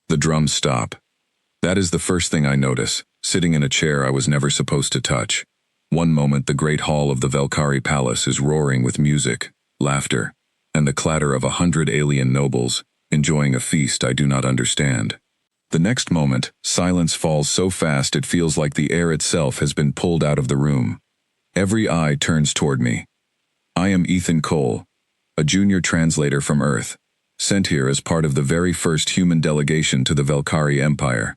The drums stop. That is the first thing I notice, sitting in a chair I was never supposed to touch. One moment the great hall of the Valkyrie Palace is roaring with music, laughter, and the clatter of 100 alien nobles, enjoying a feast I do not understand. The next moment, silence falls so fast it feels like the air itself has been pulled out of the room. Every eye turns toward me. I am Ethan Cole, a junior translator from Earth, sent here as part of the very first human delegation to the Valkyrie Empire.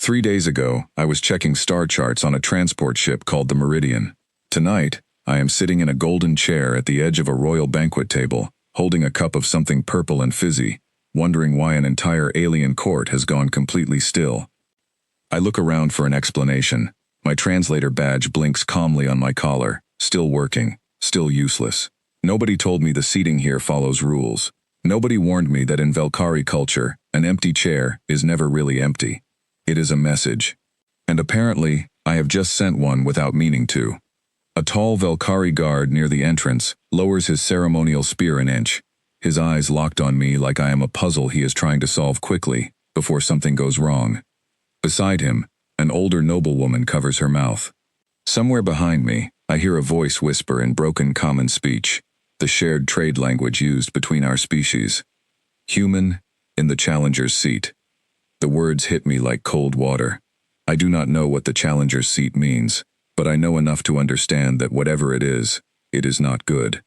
3 days ago, I was checking star charts on a transport ship called the Meridian. Tonight, I am sitting in a golden chair at the edge of a royal banquet table, holding a cup of something purple and fizzy, wondering why an entire alien court has gone completely still. I look around for an explanation. My translator badge blinks calmly on my collar, still working, still useless. Nobody told me the seating here follows rules. Nobody warned me that in Valkyrie culture, an empty chair is never really empty. It is a message. And apparently, I have just sent one without meaning to. A tall Valkyrie guard near the entrance lowers his ceremonial spear an inch, his eyes locked on me like I am a puzzle he is trying to solve quickly, before something goes wrong. Beside him, an older noblewoman covers her mouth. Somewhere behind me, I hear a voice whisper in broken common speech, the shared trade language used between our species. Human, in the challenger's seat. The words hit me like cold water. I do not know what the challenger's seat means, but I know enough to understand that whatever it is not good.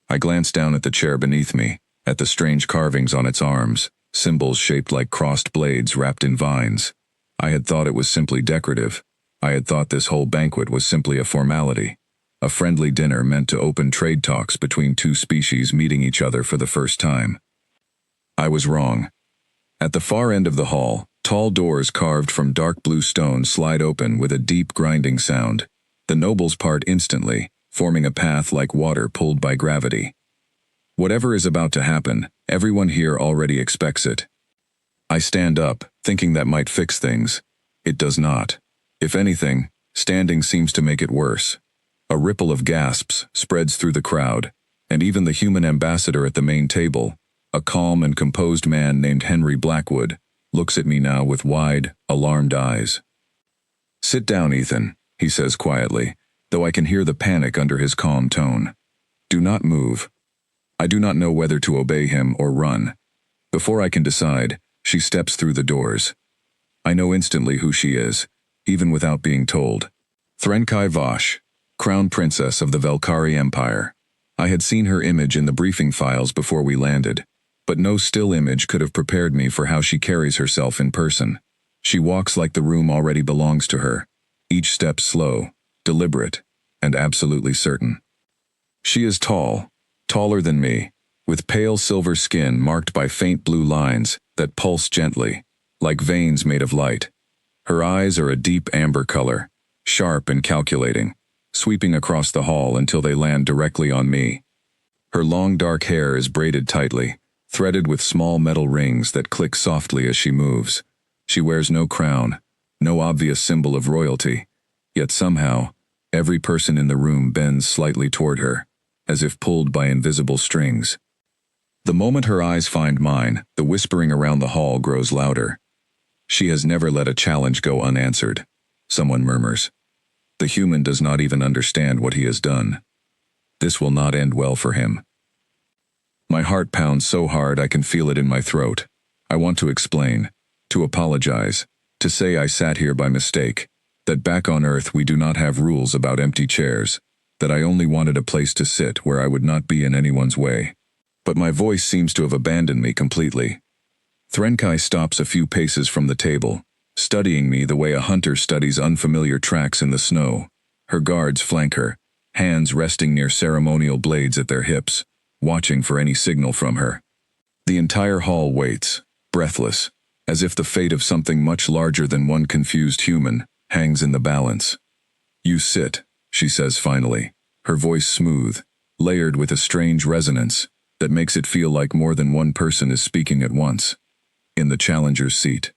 I glance down at the chair beneath me, at the strange carvings on its arms, symbols shaped like crossed blades wrapped in vines. I had thought it was simply decorative. I had thought this whole banquet was simply a formality, a friendly dinner meant to open trade talks between two species meeting each other for the first time. I was wrong. At the far end of the hall, tall doors carved from dark blue stone slide open with a deep grinding sound. The nobles part instantly, forming a path like water pulled by gravity. Whatever is about to happen, everyone here already expects it. I stand up, thinking that might fix things. It does not. If anything, standing seems to make it worse. A ripple of gasps spreads through the crowd, and even the human ambassador at the main table, a calm and composed man named Henry Blackwood, looks at me now with wide, alarmed eyes. "Sit down, Ethan," he says quietly, though I can hear the panic under his calm tone. "Do not move." I do not know whether to obey him or run. Before I can decide, she steps through the doors. I know instantly who she is, even without being told. Threnkai Vosh, Crown Princess of the Valkyrie Empire. I had seen her image in the briefing files before we landed, but no still image could have prepared me for how she carries herself in person. She walks like the room already belongs to her, each step slow, deliberate, and absolutely certain. She is tall, taller than me, with pale silver skin marked by faint blue lines that pulse gently, like veins made of light. Her eyes are a deep amber color, sharp and calculating, sweeping across the hall until they land directly on me. Her long dark hair is braided tightly, threaded with small metal rings that click softly as she moves. She wears no crown, no obvious symbol of royalty, yet somehow, every person in the room bends slightly toward her, as if pulled by invisible strings. The moment her eyes find mine, the whispering around the hall grows louder. "She has never let a challenge go unanswered," someone murmurs. "The human does not even understand what he has done. This will not end well for him." My heart pounds so hard I can feel it in my throat. I want to explain, to apologize, to say I sat here by mistake, that back on Earth we do not have rules about empty chairs, that I only wanted a place to sit where I would not be in anyone's way. But my voice seems to have abandoned me completely. Threnkai stops a few paces from the table, studying me the way a hunter studies unfamiliar tracks in the snow. Her guards flank her, hands resting near ceremonial blades at their hips, watching for any signal from her. The entire hall waits, breathless, as if the fate of something much larger than one confused human hangs in the balance. "You sit," she says finally, her voice smooth, layered with a strange resonance that makes it feel like more than one person is speaking at once. In the challenger's seat.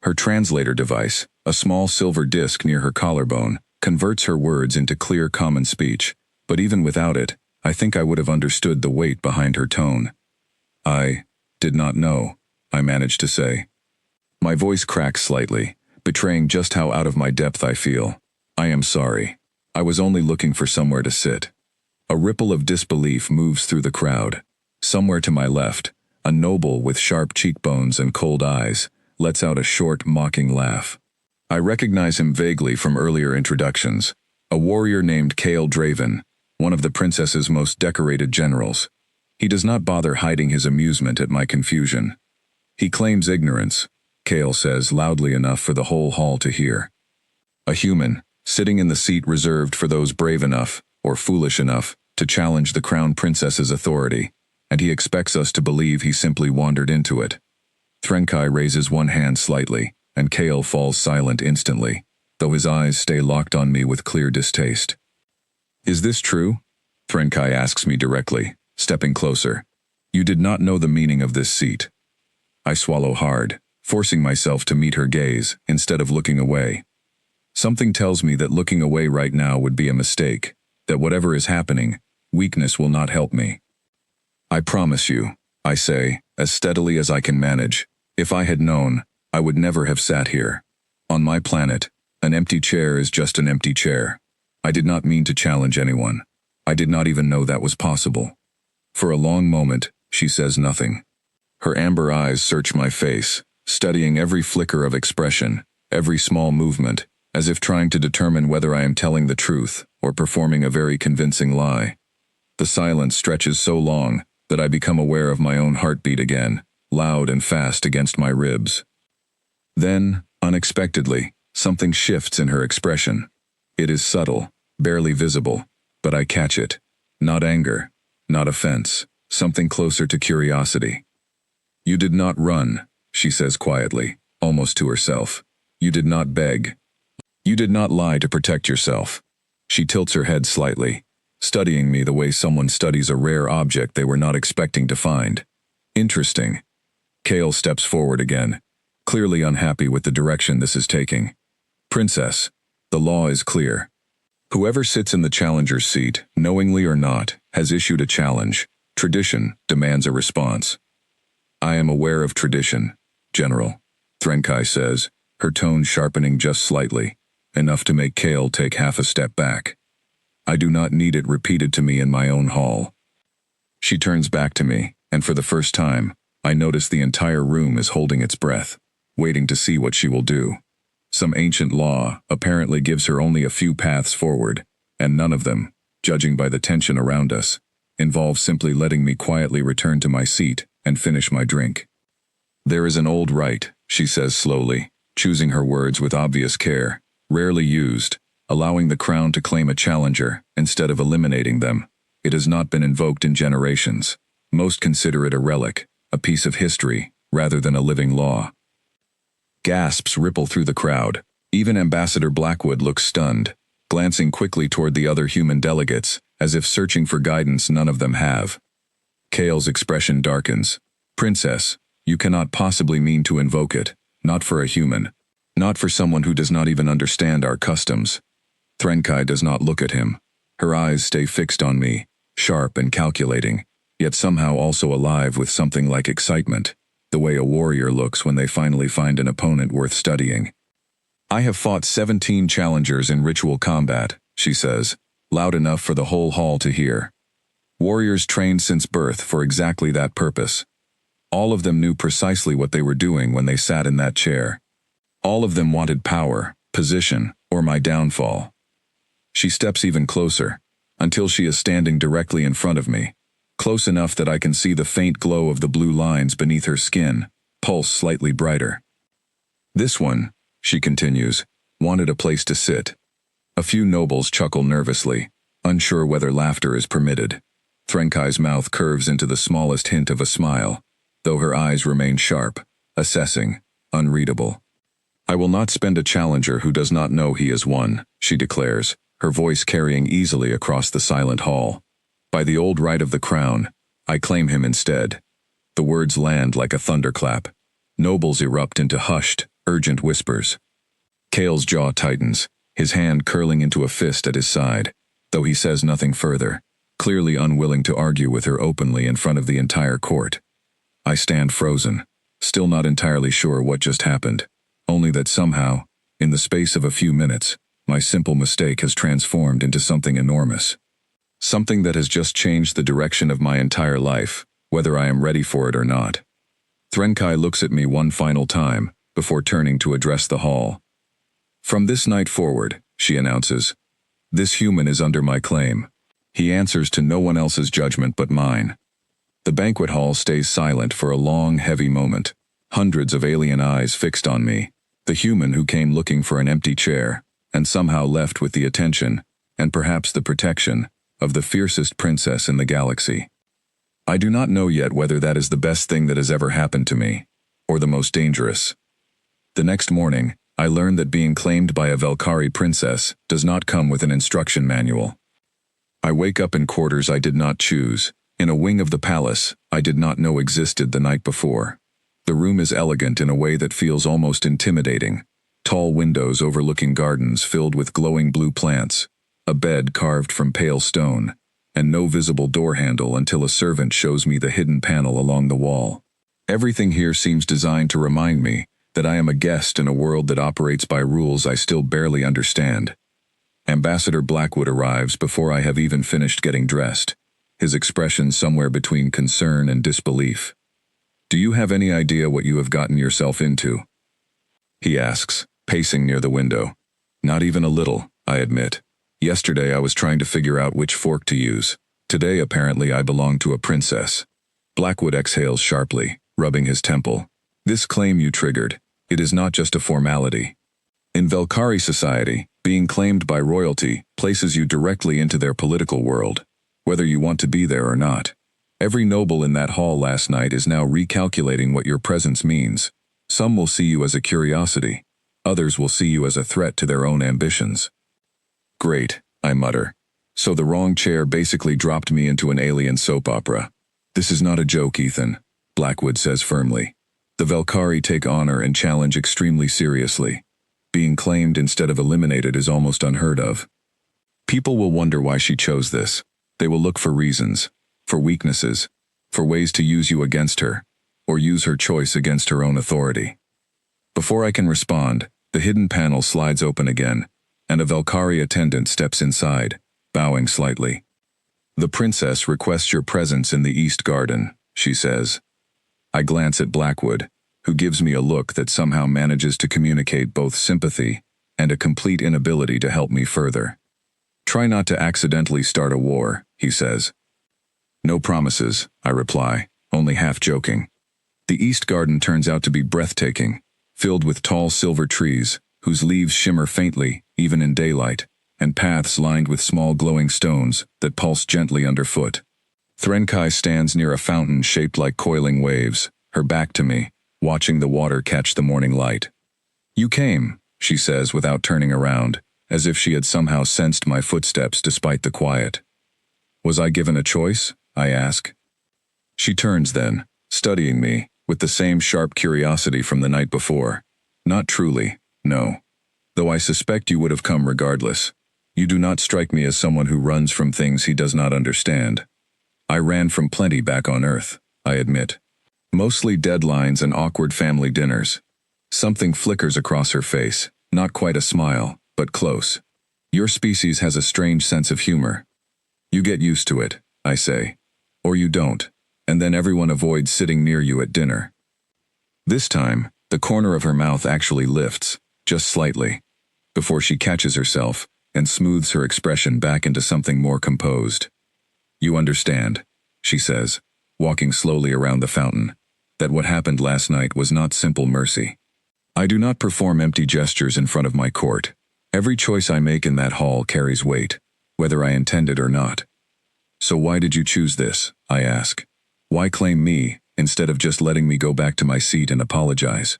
Her translator device, a small silver disc near her collarbone, converts her words into clear common speech, but even without it, I think I would have understood the weight behind her tone. "I did not know," I manage to say. My voice cracks slightly, betraying just how out of my depth I feel. I am sorry. I was only looking for somewhere to sit. A ripple of disbelief moves through the crowd. Somewhere to my left, a noble with sharp cheekbones and cold eyes lets out a short, mocking laugh. I recognize him vaguely from earlier introductions. A warrior named Kale Draven, one of the princess's most decorated generals. He does not bother hiding his amusement at my confusion. He claims ignorance, Kale says loudly enough for the whole hall to hear. A human, sitting in the seat reserved for those brave enough, or foolish enough, to challenge the crown princess's authority, and he expects us to believe he simply wandered into it. Threnkai raises one hand slightly, and Kale falls silent instantly, though his eyes stay locked on me with clear distaste. Is this true? Threnkai asks me directly, stepping closer. You did not know the meaning of this seat. I swallow hard, forcing myself to meet her gaze instead of looking away. Something tells me that looking away right now would be a mistake, that whatever is happening, weakness will not help me. I promise you, I say, as steadily as I can manage, if I had known, I would never have sat here. On my planet, an empty chair is just an empty chair. I did not mean to challenge anyone. I did not even know that was possible. For a long moment, she says nothing. Her amber eyes search my face, studying every flicker of expression, every small movement, as if trying to determine whether I am telling the truth or performing a very convincing lie. The silence stretches so long that I become aware of my own heartbeat again, loud and fast against my ribs. Then, unexpectedly, something shifts in her expression. It is subtle, barely visible, but I catch it. Not anger, not offense, something closer to curiosity. You did not run, she says quietly, almost to herself. You did not beg. You did not lie to protect yourself. She tilts her head slightly, studying me the way someone studies a rare object they were not expecting to find. Interesting. Kale steps forward again, clearly unhappy with the direction this is taking. Princess, the law is clear. Whoever sits in the challenger's seat, knowingly or not, has issued a challenge. Tradition demands a response. I am aware of tradition, General, Threnkai says, her tone sharpening just slightly, enough to make Kale take half a step back. I do not need it repeated to me in my own hall. She turns back to me, and for the first time, I notice the entire room is holding its breath, waiting to see what she will do. Some ancient law apparently gives her only a few paths forward, and none of them, judging by the tension around us, involve simply letting me quietly return to my seat and finish my drink. There is an old rite, she says slowly, choosing her words with obvious care, rarely used, allowing the crown to claim a challenger instead of eliminating them. It has not been invoked in generations. Most consider it a relic, a piece of history, rather than a living law. Gasps ripple through the crowd. Even Ambassador Blackwood looks stunned, glancing quickly toward the other human delegates, as if searching for guidance none of them have. Kale's expression darkens. Princess, you cannot possibly mean to invoke it, not for a human, not for someone who does not even understand our customs. Threnkai does not look at him. Her eyes stay fixed on me, sharp and calculating, yet somehow also alive with something like excitement, the way a warrior looks when they finally find an opponent worth studying. I have fought 17 challengers in ritual combat, she says, loud enough for the whole hall to hear. Warriors trained since birth for exactly that purpose. All of them knew precisely what they were doing when they sat in that chair. All of them wanted power, position, or my downfall. She steps even closer, until she is standing directly in front of me, close enough that I can see the faint glow of the blue lines beneath her skin, pulse slightly brighter. This one, she continues, wanted a place to sit. A few nobles chuckle nervously, unsure whether laughter is permitted. Threnkai's mouth curves into the smallest hint of a smile, though her eyes remain sharp, assessing, unreadable. I will not spend a challenger who does not know he is one, she declares, her voice carrying easily across the silent hall. By the old right of the crown, I claim him instead. The words land like a thunderclap. Nobles erupt into hushed, urgent whispers. Kale's jaw tightens, his hand curling into a fist at his side, though he says nothing further, clearly unwilling to argue with her openly in front of the entire court. I stand frozen, still not entirely sure what just happened, only that somehow, in the space of a few minutes, my simple mistake has transformed into something enormous. Something that has just changed the direction of my entire life, whether I am ready for it or not. Threnkai looks at me one final time, before turning to address the hall. From this night forward, she announces, this human is under my claim. He answers to no one else's judgment but mine. The banquet hall stays silent for a long, heavy moment, hundreds of alien eyes fixed on me, the human who came looking for an empty chair, and somehow left with the attention, and perhaps the protection, of the fiercest princess in the galaxy. I do not know yet whether that is the best thing that has ever happened to me, or the most dangerous. The next morning, I learned that being claimed by a Valkyrie princess does not come with an instruction manual. I wake up in quarters I did not choose, in a wing of the palace I did not know existed the night before. The room is elegant in a way that feels almost intimidating. Tall windows overlooking gardens filled with glowing blue plants, a bed carved from pale stone, and no visible door handle until a servant shows me the hidden panel along the wall. Everything here seems designed to remind me that I am a guest in a world that operates by rules I still barely understand. Ambassador Blackwood arrives before I have even finished getting dressed, his expression somewhere between concern and disbelief. "Do you have any idea what you have gotten yourself into?" he asks, pacing near the window. "Not even a little," I admit. "Yesterday I was trying to figure out which fork to use. Today apparently I belong to a princess." Blackwood exhales sharply, rubbing his temple. "This claim you triggered, it is not just a formality. In Valkyrie society, being claimed by royalty places you directly into their political world, whether you want to be there or not. Every noble in that hall last night is now recalculating what your presence means. Some will see you as a curiosity. Others will see you as a threat to their own ambitions." "Great," I mutter. "So the wrong chair basically dropped me into an alien soap opera." "This is not a joke, Ethan," Blackwood says firmly. "The Valkyrie take honor and challenge extremely seriously. Being claimed instead of eliminated is almost unheard of. People will wonder why she chose this. They will look for reasons, for weaknesses, for ways to use you against her, or use her choice against her own authority." Before I can respond, the hidden panel slides open again, and a Valkyrie attendant steps inside, bowing slightly. "The princess requests your presence in the East Garden," she says. I glance at Blackwood, who gives me a look that somehow manages to communicate both sympathy and a complete inability to help me further. "Try not to accidentally start a war," he says. "No promises," I reply, only half joking. The East Garden turns out to be breathtaking, filled with tall silver trees, whose leaves shimmer faintly, even in daylight, and paths lined with small glowing stones that pulse gently underfoot. Threnkai stands near a fountain shaped like coiling waves, her back to me, watching the water catch the morning light. "You came," she says without turning around, as if she had somehow sensed my footsteps despite the quiet. "Was I given a choice?" I ask. She turns then, studying me, with the same sharp curiosity from the night before. "Not truly, no. Though I suspect you would have come regardless. You do not strike me as someone who runs from things he does not understand." "I ran from plenty back on Earth," I admit. "Mostly deadlines and awkward family dinners." Something flickers across her face, not quite a smile, but close. "Your species has a strange sense of humor. You get used to it," I say. "Or you don't, and then everyone avoids sitting near you at dinner." This time, the corner of her mouth actually lifts, just slightly, before she catches herself and smooths her expression back into something more composed. "You understand," she says, walking slowly around the fountain, "that what happened last night was not simple mercy. I do not perform empty gestures in front of my court. Every choice I make in that hall carries weight, whether I intend it or not." "So why did you choose this?" I ask. "Why claim me, instead of just letting me go back to my seat and apologize?"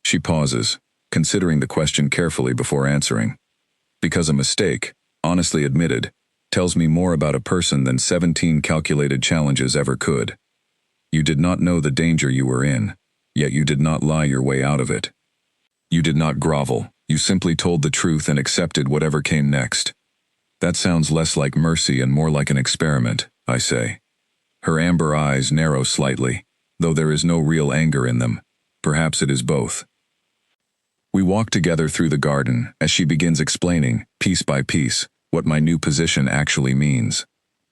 She pauses, considering the question carefully before answering. "Because a mistake, honestly admitted, tells me more about a person than 17 calculated challenges ever could. You did not know the danger you were in, yet you did not lie your way out of it. You did not grovel, you simply told the truth and accepted whatever came next. That sounds less like mercy and more like an experiment," I say. Her amber eyes narrow slightly, though there is no real anger in them. Perhaps it is both. We walk together through the garden as she begins explaining, piece by piece, what my new position actually means.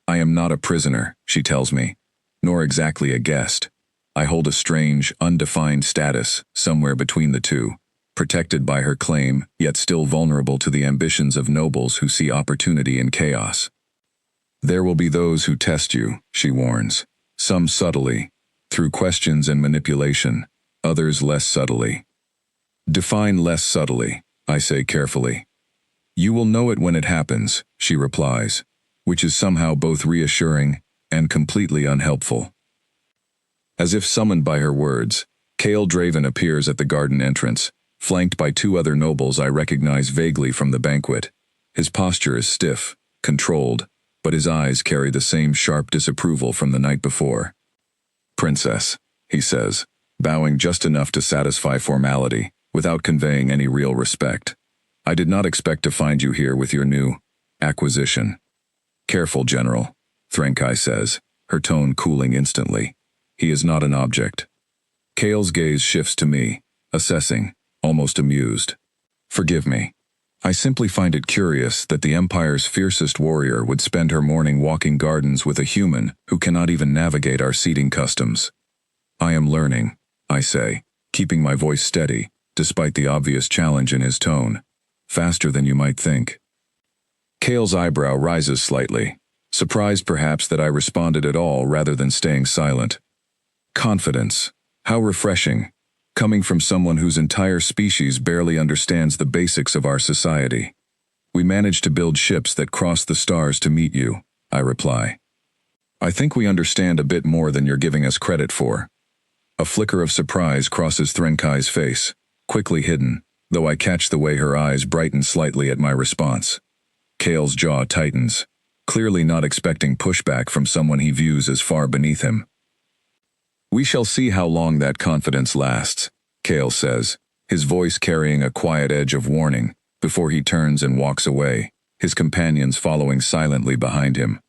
I am not a prisoner, she tells me, nor exactly a guest. I hold a strange, undefined status somewhere between the two, protected by her claim, yet still vulnerable to the ambitions of nobles who see opportunity in chaos. There will be those who test you, she warns, some subtly, through questions and manipulation, others less subtly. Define less subtly, I say carefully. You will know it when it happens, she replies, which is somehow both reassuring and completely unhelpful. As if summoned by her words, Cale Draven appears at the garden entrance, flanked by two other nobles I recognize vaguely from the banquet. His posture is stiff, controlled, but his eyes carry the same sharp disapproval from the night before. Princess, he says, bowing just enough to satisfy formality, without conveying any real respect. I did not expect to find you here with your new acquisition. Careful, General, Threnkai says, her tone cooling instantly. He is not an object. Cale's gaze shifts to me, assessing, almost amused. Forgive me. I simply find it curious that the Empire's fiercest warrior would spend her morning walking gardens with a human who cannot even navigate our seating customs. I am learning, I say, keeping my voice steady, despite the obvious challenge in his tone. Faster than you might think. Cale's eyebrow rises slightly, surprised perhaps that I responded at all rather than staying silent. Confidence. How refreshing, coming from someone whose entire species barely understands the basics of our society. We managed to build ships that cross the stars to meet you, I reply. I think we understand a bit more than you're giving us credit for. A flicker of surprise crosses Threnkai's face, quickly hidden, though I catch the way her eyes brighten slightly at my response. Cale's jaw tightens, clearly not expecting pushback from someone he views as far beneath him. We shall see how long that confidence lasts, Cale says, his voice carrying a quiet edge of warning, before he turns and walks away, his companions following silently behind him.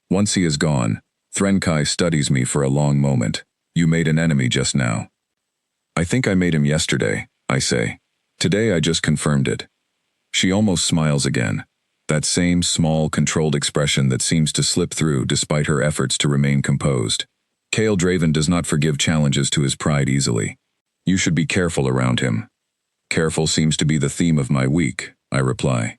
Once he is gone, Threnkai studies me for a long moment. You made an enemy just now. I think I made him yesterday, I say. Today I just confirmed it. She almost smiles again, that same small, controlled expression that seems to slip through despite her efforts to remain composed. Cale Draven does not forgive challenges to his pride easily. You should be careful around him. Careful seems to be the theme of my week, I reply.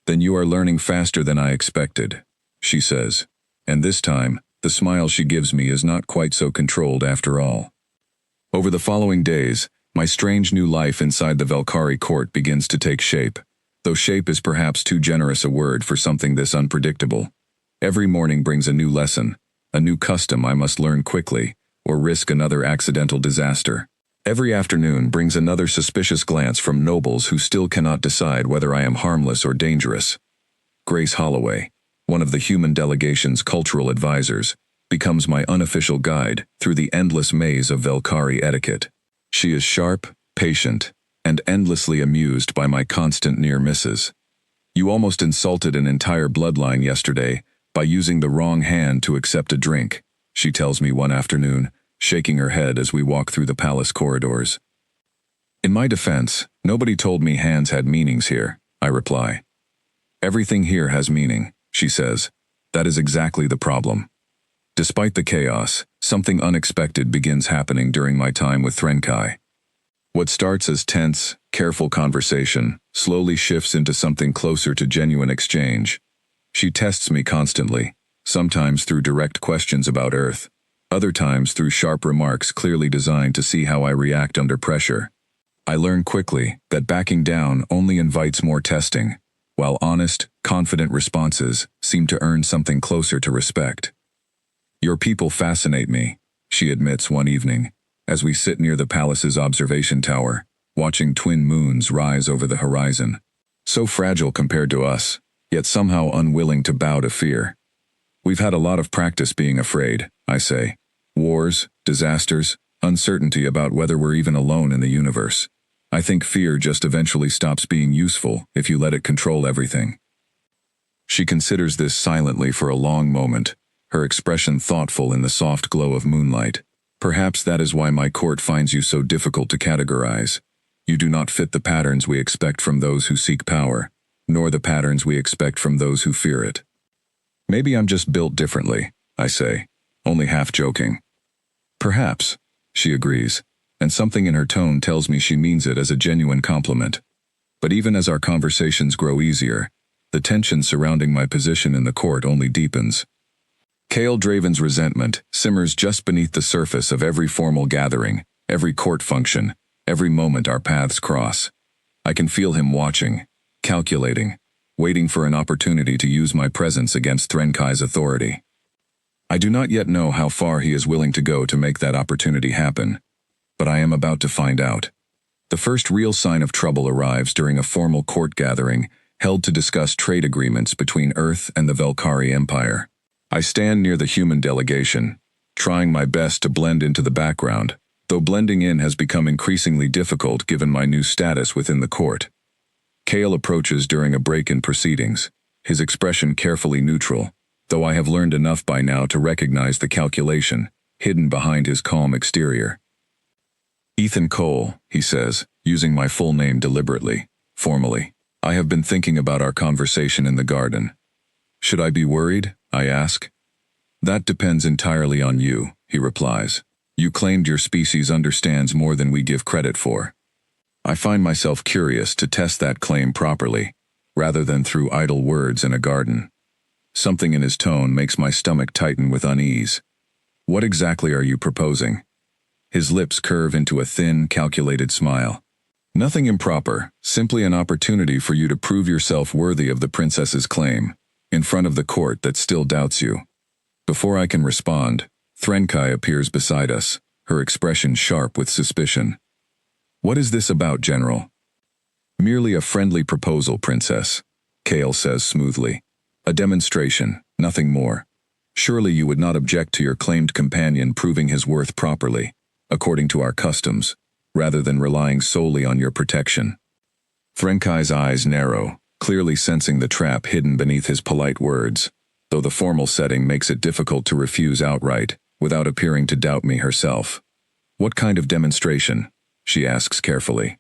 Then you are learning faster than I expected, she says. And this time, the smile she gives me is not quite so controlled after all. Over the following days, my strange new life inside the Velkhari court begins to take shape, though shape is perhaps too generous a word for something this unpredictable. Every morning brings a new lesson, a new custom I must learn quickly, or risk another accidental disaster. Every afternoon brings another suspicious glance from nobles who still cannot decide whether I am harmless or dangerous. Grace Holloway, one of the human delegation's cultural advisors, becomes my unofficial guide through the endless maze of Velkhari etiquette. She is sharp, patient, and endlessly amused by my constant near misses. You almost insulted an entire bloodline yesterday by using the wrong hand to accept a drink, she tells me one afternoon, shaking her head as we walk through the palace corridors. In my defense, nobody told me hands had meanings here, I reply. Everything here has meaning, she says. That is exactly the problem. Despite the chaos, something unexpected begins happening during my time with Threnkai. What starts as tense, careful conversation slowly shifts into something closer to genuine exchange. She tests me constantly, sometimes through direct questions about Earth, other times through sharp remarks clearly designed to see how I react under pressure. I learn quickly that backing down only invites more testing, while honest, confident responses seem to earn something closer to respect. Your people fascinate me, she admits one evening, as we sit near the palace's observation tower, watching twin moons rise over the horizon. So fragile compared to us, yet somehow unwilling to bow to fear. We've had a lot of practice being afraid, I say. Wars, disasters, uncertainty about whether we're even alone in the universe. I think fear just eventually stops being useful if you let it control everything. She considers this silently for a long moment, her expression thoughtful in the soft glow of moonlight, Perhaps that is why my court finds you so difficult to categorize. You do not fit the patterns we expect from those who seek power, nor the patterns we expect from those who fear it. Maybe I'm just built differently, I say, only half joking. Perhaps, she agrees, and something in her tone tells me she means it as a genuine compliment. But even as our conversations grow easier, the tension surrounding my position in the court only deepens. Kale Draven's resentment simmers just beneath the surface of every formal gathering, every court function, every moment our paths cross. I can feel him watching, calculating, waiting for an opportunity to use my presence against Threnkai's authority. I do not yet know how far he is willing to go to make that opportunity happen, but I am about to find out. The first real sign of trouble arrives during a formal court gathering held to discuss trade agreements between Earth and the Velkari Empire. I stand near the human delegation, trying my best to blend into the background, though blending in has become increasingly difficult given my new status within the court. Kale approaches during a break in proceedings, his expression carefully neutral, though I have learned enough by now to recognize the calculation hidden behind his calm exterior. Ethan Cole, he says, using my full name deliberately, formally. I have been thinking about our conversation in the garden. Should I be worried? I ask. That depends entirely on you, he replies. You claimed your species understands more than we give credit for. I find myself curious to test that claim properly, rather than through idle words in a garden. Something in his tone makes my stomach tighten with unease. What exactly are you proposing? His lips curve into a thin, calculated smile. Nothing improper, simply an opportunity for you to prove yourself worthy of the princess's claim, in front of the court that still doubts you. Before I can respond, Threnkai appears beside us, her expression sharp with suspicion. What is this about, General? Merely a friendly proposal, Princess, Kale says smoothly. A demonstration, nothing more. Surely you would not object to your claimed companion proving his worth properly, according to our customs, rather than relying solely on your protection. Threnkai's eyes narrow, clearly sensing the trap hidden beneath his polite words, though the formal setting makes it difficult to refuse outright, without appearing to doubt me herself. What kind of demonstration? She asks carefully.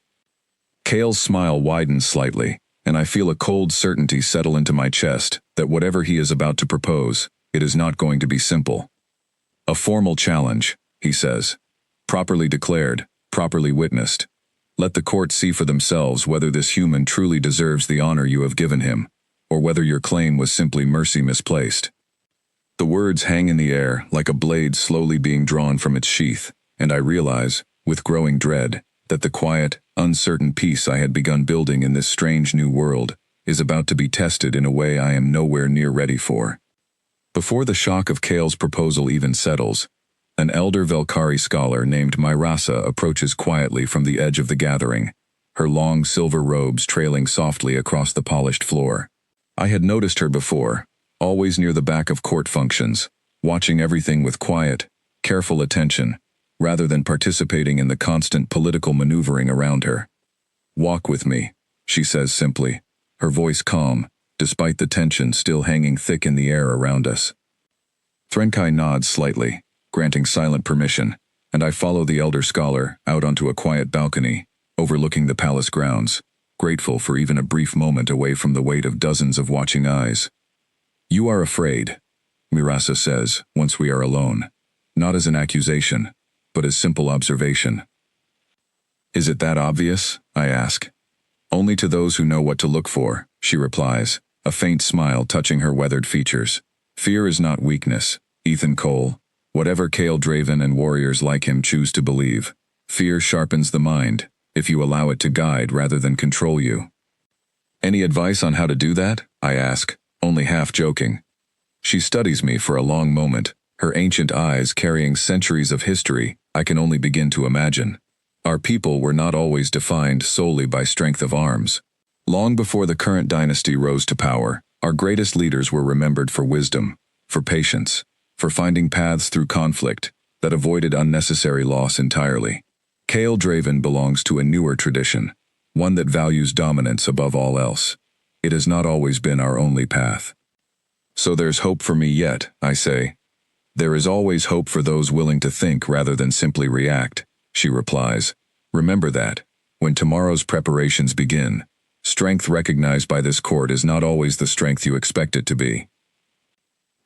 Kale's smile widens slightly, and I feel a cold certainty settle into my chest that whatever he is about to propose, it is not going to be simple. A formal challenge, he says. Properly declared, properly witnessed. Let the court see for themselves whether this human truly deserves the honor you have given him, or whether your claim was simply mercy misplaced. The words hang in the air like a blade slowly being drawn from its sheath, and I realize, with growing dread, that the quiet, uncertain peace I had begun building in this strange new world is about to be tested in a way I am nowhere near ready for. Before the shock of Kale's proposal even settles, an elder Velkari scholar named Myrasa approaches quietly from the edge of the gathering, her long silver robes trailing softly across the polished floor. I had noticed her before, always near the back of court functions, watching everything with quiet, careful attention, rather than participating in the constant political maneuvering around her. Walk with me, she says simply, her voice calm, despite the tension still hanging thick in the air around us. Threnkai nods slightly, granting silent permission, and I follow the elder scholar out onto a quiet balcony, overlooking the palace grounds, grateful for even a brief moment away from the weight of dozens of watching eyes. You are afraid, Myrasa says, once we are alone, not as an accusation, but as simple observation. Is it that obvious? I ask. Only to those who know what to look for, she replies, a faint smile touching her weathered features. Fear is not weakness, Ethan Cole. Whatever Kale Draven and warriors like him choose to believe, fear sharpens the mind, if you allow it to guide rather than control you. Any advice on how to do that? I ask, only half joking. She studies me for a long moment, her ancient eyes carrying centuries of history I can only begin to imagine. Our people were not always defined solely by strength of arms. Long before the current dynasty rose to power, our greatest leaders were remembered for wisdom, for patience, for finding paths through conflict that avoided unnecessary loss entirely. Kale Draven belongs to a newer tradition, one that values dominance above all else. It has not always been our only path. So there's hope for me yet, I say. There is always hope for those willing to think rather than simply react, she replies. Remember that, when tomorrow's preparations begin, strength recognized by this court is not always the strength you expect it to be.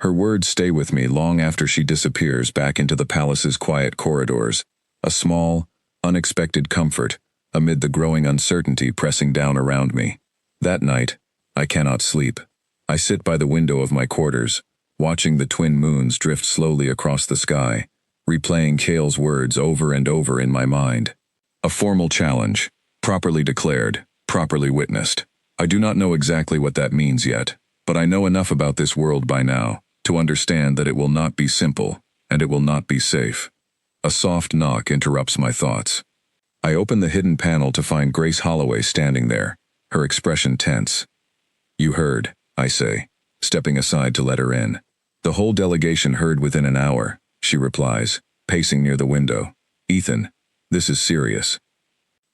Her words stay with me long after she disappears back into the palace's quiet corridors, a small, unexpected comfort amid the growing uncertainty pressing down around me. That night, I cannot sleep. I sit by the window of my quarters, watching the twin moons drift slowly across the sky, replaying Kale's words over and over in my mind. A formal challenge, properly declared, properly witnessed. I do not know exactly what that means yet, but I know enough about this world by now to understand that it will not be simple, and it will not be safe. A soft knock interrupts my thoughts. I open the hidden panel to find Grace Holloway standing there, her expression tense. You heard, I say, stepping aside to let her in. The whole delegation heard within an hour, she replies, pacing near the window. Ethan, this is serious.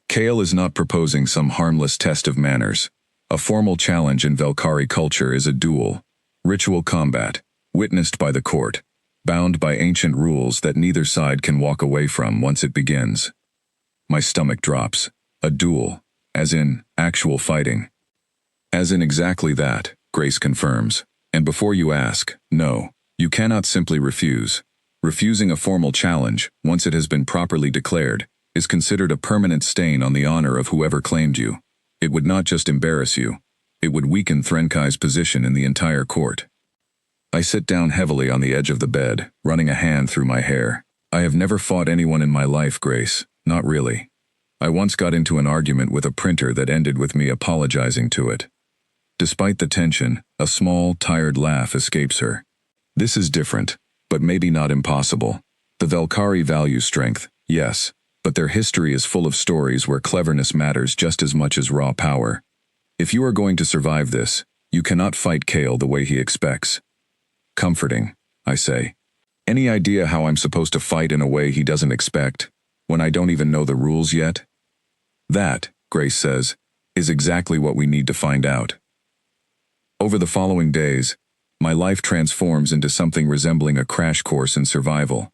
Kale is not proposing some harmless test of manners. A formal challenge in Velkhari culture is a duel, ritual combat, witnessed by the court, bound by ancient rules that neither side can walk away from once it begins. My stomach drops. A duel, as in actual fighting. As in exactly that, Grace confirms. And before you ask, no, you cannot simply refuse. Refusing a formal challenge, once it has been properly declared, is considered a permanent stain on the honor of whoever claimed you. It would not just embarrass you, it would weaken Threnkai's position in the entire court. I sit down heavily on the edge of the bed, running a hand through my hair. I have never fought anyone in my life, Grace, not really. I once got into an argument with a printer that ended with me apologizing to it. Despite the tension, a small, tired laugh escapes her. This is different, but maybe not impossible. The Velkhari value strength, yes, but their history is full of stories where cleverness matters just as much as raw power. If you are going to survive this, you cannot fight Kale the way he expects. Comforting, I say. Any idea how I'm supposed to fight in a way he doesn't expect, when I don't even know the rules yet? That, Grace says, is exactly what we need to find out. Over the following days, my life transforms into something resembling a crash course in survival.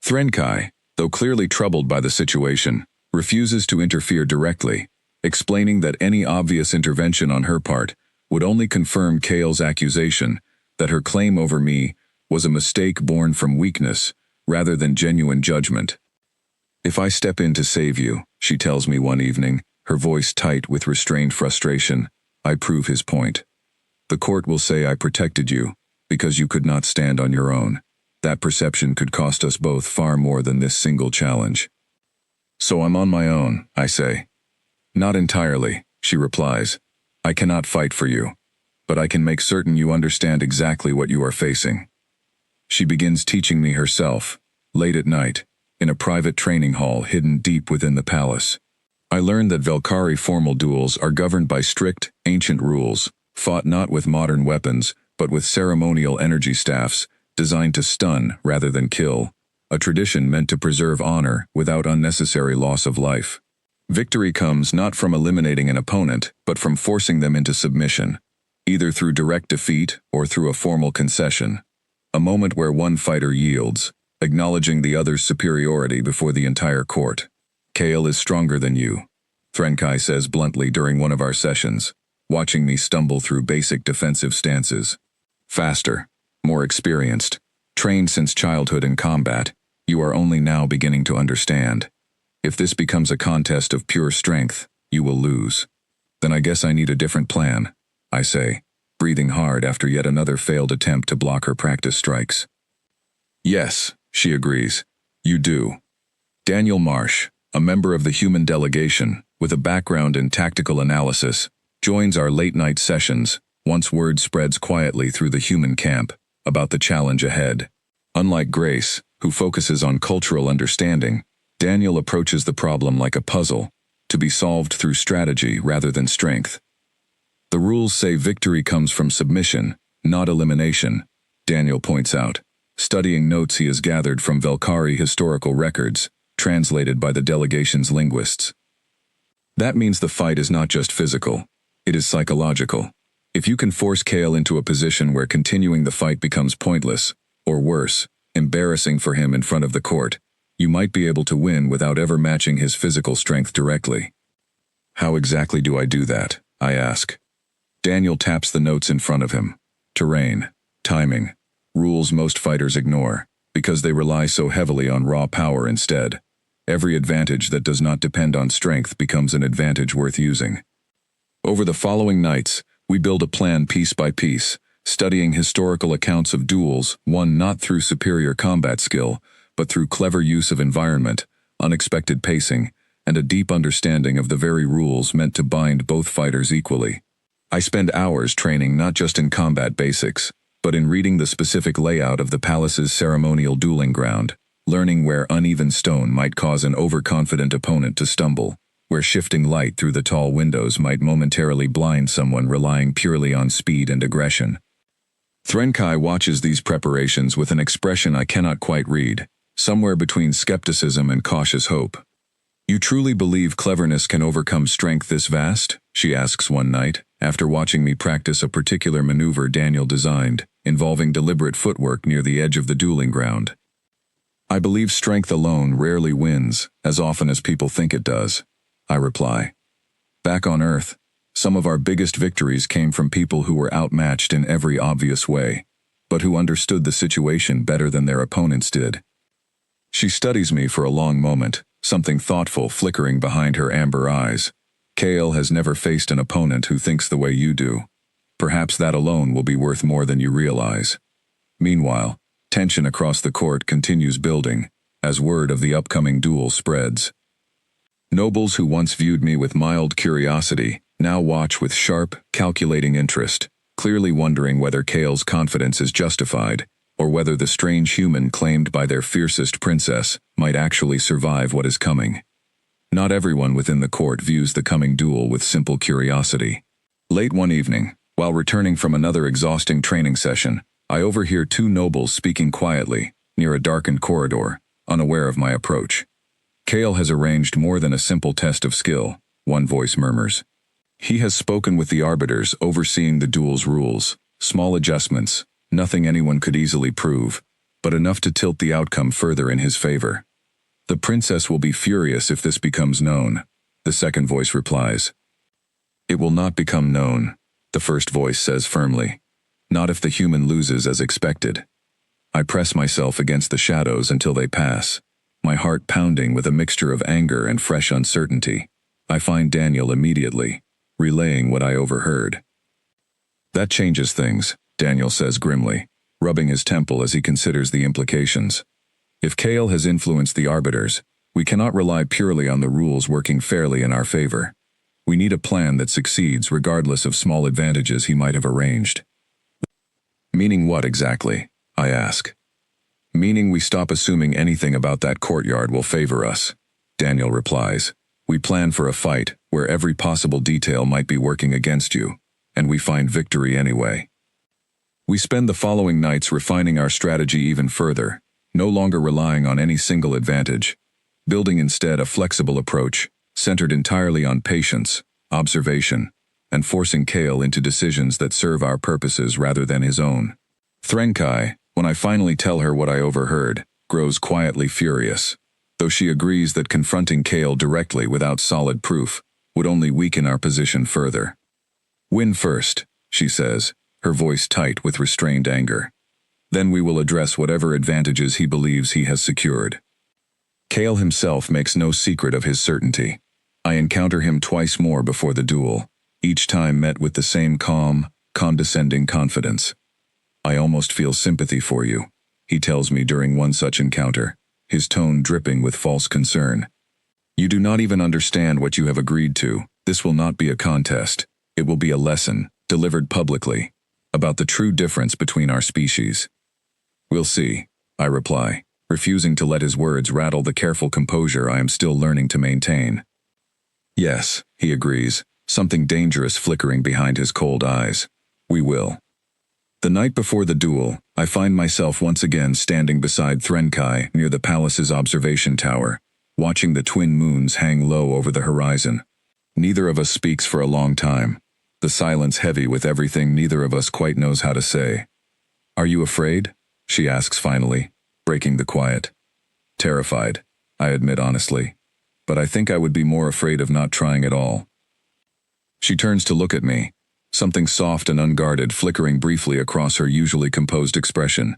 Threnkai, though clearly troubled by the situation, refuses to interfere directly, explaining that any obvious intervention on her part would only confirm Kale's accusation that her claim over me was a mistake born from weakness rather than genuine judgment. If I step in to save you, she tells me one evening, her voice tight with restrained frustration, I prove his point. The court will say I protected you because you could not stand on your own. That perception could cost us both far more than this single challenge. So I'm on my own, I say. Not entirely, she replies. I cannot fight for you, but I can make certain you understand exactly what you are facing. She begins teaching me herself, late at night, in a private training hall hidden deep within the palace. I learned that Velkhari formal duels are governed by strict, ancient rules, fought not with modern weapons, but with ceremonial energy staffs, designed to stun rather than kill, a tradition meant to preserve honor without unnecessary loss of life. Victory comes not from eliminating an opponent, but from forcing them into submission, either through direct defeat or through a formal concession, a moment where one fighter yields, acknowledging the other's superiority before the entire court. Kale is stronger than you, Threnkai says bluntly during one of our sessions, watching me stumble through basic defensive stances. Faster, more experienced, trained since childhood in combat, you are only now beginning to understand. If this becomes a contest of pure strength, you will lose. Then I guess I need a different plan, I say, breathing hard after yet another failed attempt to block her practice strikes. Yes, she agrees. You do. Daniel Marsh, a member of the human delegation, with a background in tactical analysis, joins our late-night sessions once word spreads quietly through the human camp about the challenge ahead. Unlike Grace, who focuses on cultural understanding, Daniel approaches the problem like a puzzle, to be solved through strategy rather than strength. The rules say victory comes from submission, not elimination, Daniel points out, studying notes he has gathered from Velkhari historical records, translated by the delegation's linguists. That means the fight is not just physical, it is psychological. If you can force Kale into a position where continuing the fight becomes pointless, or worse, embarrassing for him in front of the court. You might be able to win without ever matching his physical strength directly. How exactly do I do that? I ask. Daniel taps the notes in front of him. Terrain, timing, rules most fighters ignore, because they rely so heavily on raw power instead. Every advantage that does not depend on strength becomes an advantage worth using. Over the following nights, we build a plan piece by piece, studying historical accounts of duels won not through superior combat skill, but through clever use of environment, unexpected pacing, and a deep understanding of the very rules meant to bind both fighters equally. I spend hours training not just in combat basics, but in reading the specific layout of the palace's ceremonial dueling ground, learning where uneven stone might cause an overconfident opponent to stumble, where shifting light through the tall windows might momentarily blind someone relying purely on speed and aggression. Threnkai watches these preparations with an expression I cannot quite read, somewhere between skepticism and cautious hope. "You truly believe cleverness can overcome strength this vast?" she asks one night, after watching me practice a particular maneuver Daniel designed, involving deliberate footwork near the edge of the dueling ground. "I believe strength alone rarely wins, as often as people think it does," I reply. "Back on Earth, some of our biggest victories came from people who were outmatched in every obvious way, but who understood the situation better than their opponents did." She studies me for a long moment, something thoughtful flickering behind her amber eyes. "Kale has never faced an opponent who thinks the way you do. Perhaps that alone will be worth more than you realize." Meanwhile, tension across the court continues building, as word of the upcoming duel spreads. Nobles who once viewed me with mild curiosity now watch with sharp, calculating interest, clearly wondering whether Kale's confidence is justified, or whether the strange human claimed by their fiercest princess might actually survive what is coming. Not everyone within the court views the coming duel with simple curiosity. Late one evening, while returning from another exhausting training session, I overhear two nobles speaking quietly, near a darkened corridor, unaware of my approach. "Kale has arranged more than a simple test of skill," one voice murmurs. "He has spoken with the arbiters overseeing the duel's rules, small adjustments, nothing anyone could easily prove, but enough to tilt the outcome further in his favor. The princess will be furious if this becomes known," the second voice replies. "It will not become known," the first voice says firmly. "Not if the human loses as expected." I press myself against the shadows until they pass, my heart pounding with a mixture of anger and fresh uncertainty. I find Daniel immediately, relaying what I overheard. "That changes things," Daniel says grimly, rubbing his temple as he considers the implications. "If Kale has influenced the arbiters, we cannot rely purely on the rules working fairly in our favor. We need a plan that succeeds regardless of small advantages he might have arranged." "Meaning what exactly?" I ask. "Meaning we stop assuming anything about that courtyard will favor us," Daniel replies. "We plan for a fight where every possible detail might be working against you, and we find victory anyway." We spend the following nights refining our strategy even further, no longer relying on any single advantage, building instead a flexible approach, centered entirely on patience, observation, and forcing Kale into decisions that serve our purposes rather than his own. Threnkai, when I finally tell her what I overheard, grows quietly furious, though she agrees that confronting Kale directly without solid proof would only weaken our position further. "Win first," she says, her voice tight with restrained anger. "Then we will address whatever advantages he believes he has secured." Kale himself makes no secret of his certainty. I encounter him twice more before the duel, each time met with the same calm, condescending confidence. "I almost feel sympathy for you," he tells me during one such encounter, his tone dripping with false concern. "You do not even understand what you have agreed to. This will not be a contest. It will be a lesson, delivered publicly, about the true difference between our species." "We'll see," I reply, refusing to let his words rattle the careful composure I am still learning to maintain. "Yes," he agrees, something dangerous flickering behind his cold eyes. "We will." The night before the duel, I find myself once again standing beside Threnkai near the palace's observation tower, watching the twin moons hang low over the horizon. Neither of us speaks for a long time, the silence heavy with everything neither of us quite knows how to say. "Are you afraid?" she asks finally, breaking the quiet. Terrified, I admit honestly, but I think I would be more afraid of not trying at all. She turns to look at me, something soft and unguarded flickering briefly across her usually composed expression.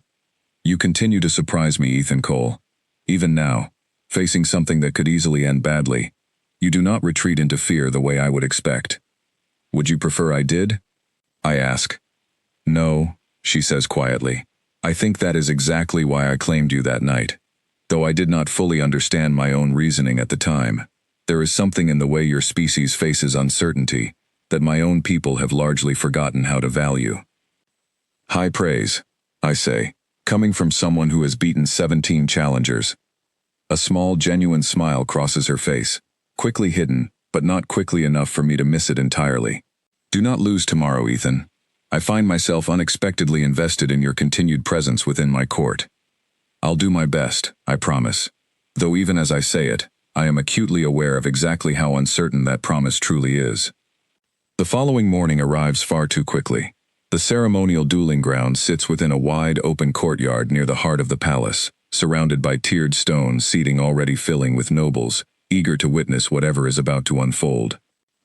You continue to surprise me, Ethan Cole. Even now, facing something that could easily end badly, you do not retreat into fear the way I would expect. Would you prefer I did? I ask. No, she says quietly. I think that is exactly why I claimed you that night. Though I did not fully understand my own reasoning at the time, there is something in the way your species faces uncertainty that my own people have largely forgotten how to value. High praise, I say, coming from someone who has beaten 17 challengers. A small, genuine smile crosses her face, quickly hidden, but not quickly enough for me to miss it entirely. Do not lose tomorrow, Ethan. I find myself unexpectedly invested in your continued presence within my court. I'll do my best, I promise. Though even as I say it, I am acutely aware of exactly how uncertain that promise truly is. The following morning arrives far too quickly. The ceremonial dueling ground sits within a wide, open courtyard near the heart of the palace, surrounded by tiered stone seating already filling with nobles, eager to witness whatever is about to unfold.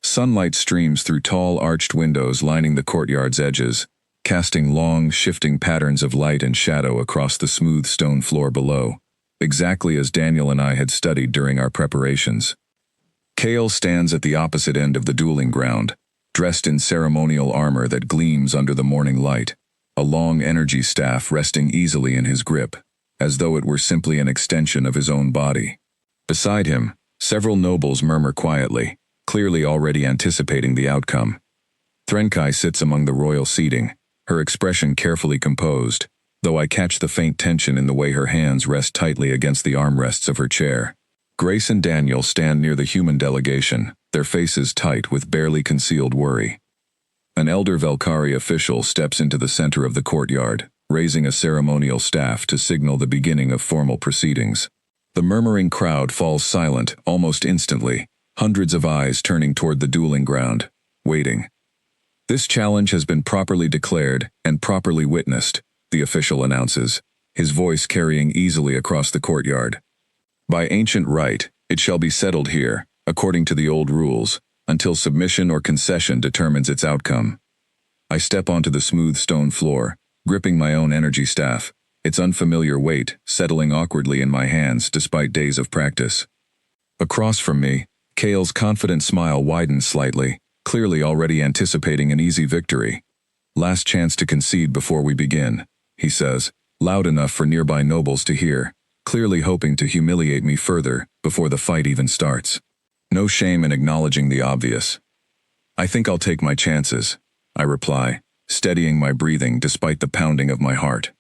Sunlight streams through tall, arched windows lining the courtyard's edges, casting long, shifting patterns of light and shadow across the smooth stone floor below, exactly as Daniel and I had studied during our preparations. Kale stands at the opposite end of the dueling ground, dressed in ceremonial armor that gleams under the morning light, a long energy staff resting easily in his grip, as though it were simply an extension of his own body. Beside him, several nobles murmur quietly, clearly already anticipating the outcome. Threnkai sits among the royal seating, her expression carefully composed, though I catch the faint tension in the way her hands rest tightly against the armrests of her chair. Grace and Daniel stand near the human delegation, their faces tight with barely concealed worry. An elder Velkari official steps into the center of the courtyard, raising a ceremonial staff to signal the beginning of formal proceedings. The murmuring crowd falls silent almost instantly, hundreds of eyes turning toward the dueling ground, waiting. This challenge has been properly declared and properly witnessed, the official announces, his voice carrying easily across the courtyard. By ancient right, it shall be settled here, according to the old rules, until submission or concession determines its outcome. I step onto the smooth stone floor, gripping my own energy staff, its unfamiliar weight settling awkwardly in my hands despite days of practice. Across from me, Kale's confident smile widens slightly, clearly already anticipating an easy victory. Last chance to concede before we begin, he says, loud enough for nearby nobles to hear, clearly hoping to humiliate me further before the fight even starts. No shame in acknowledging the obvious. I think I'll take my chances, I reply, steadying my breathing despite the pounding of my heart.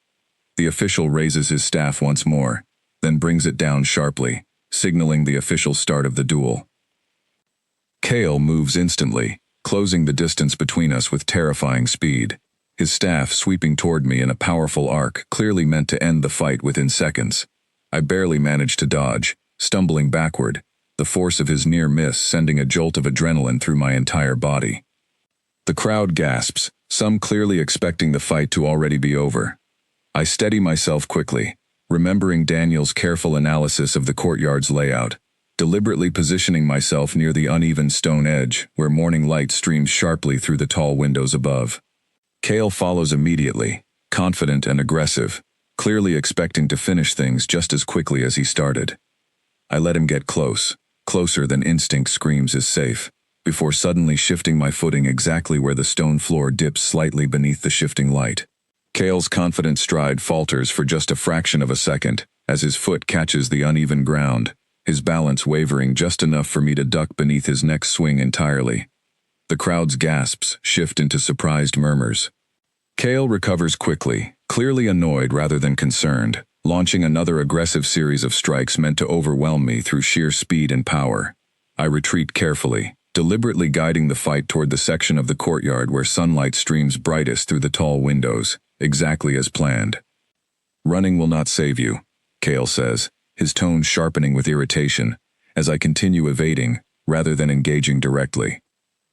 The official raises his staff once more, then brings it down sharply, signaling the official start of the duel. Kale moves instantly, closing the distance between us with terrifying speed, his staff sweeping toward me in a powerful arc clearly meant to end the fight within seconds. I barely managed to dodge, stumbling backward, the force of his near miss sending a jolt of adrenaline through my entire body. The crowd gasps, some clearly expecting the fight to already be over. I steady myself quickly, remembering Daniel's careful analysis of the courtyard's layout, deliberately positioning myself near the uneven stone edge where morning light streams sharply through the tall windows above. Kale follows immediately, confident and aggressive, clearly expecting to finish things just as quickly as he started. I let him get close, closer than instinct screams is safe, before suddenly shifting my footing exactly where the stone floor dips slightly beneath the shifting light. Kale's confident stride falters for just a fraction of a second as his foot catches the uneven ground, his balance wavering just enough for me to duck beneath his next swing entirely. The crowd's gasps shift into surprised murmurs. Kale recovers quickly, clearly annoyed rather than concerned, launching another aggressive series of strikes meant to overwhelm me through sheer speed and power. I retreat carefully, deliberately guiding the fight toward the section of the courtyard where sunlight streams brightest through the tall windows, exactly as planned. Running will not save you, Kale says, his tone sharpening with irritation, as I continue evading, rather than engaging directly.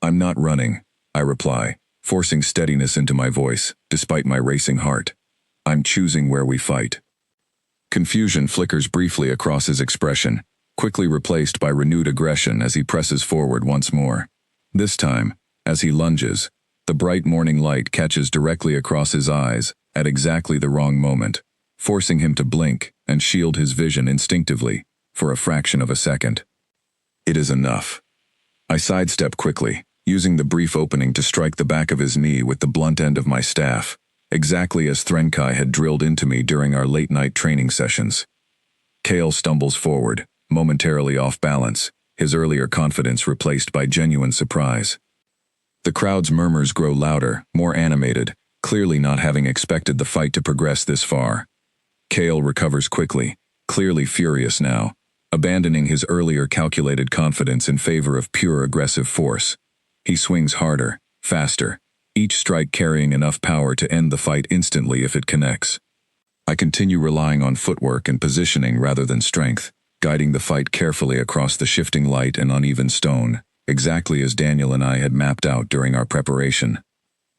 I'm not running, I reply, forcing steadiness into my voice, despite my racing heart. I'm choosing where we fight. Confusion flickers briefly across his expression, quickly replaced by renewed aggression as he presses forward once more. This time, as he lunges, the bright morning light catches directly across his eyes at exactly the wrong moment, forcing him to blink and shield his vision instinctively for a fraction of a second. It is enough. I sidestep quickly, using the brief opening to strike the back of his knee with the blunt end of my staff, exactly as Threnkai had drilled into me during our late-night training sessions. Kale stumbles forward, momentarily off balance, his earlier confidence replaced by genuine surprise. The crowd's murmurs grow louder, more animated, clearly not having expected the fight to progress this far. Kale recovers quickly, clearly furious now, abandoning his earlier calculated confidence in favor of pure aggressive force. He swings harder, faster, each strike carrying enough power to end the fight instantly if it connects. I continue relying on footwork and positioning rather than strength, guiding the fight carefully across the shifting light and uneven stone, exactly as Daniel and I had mapped out during our preparation.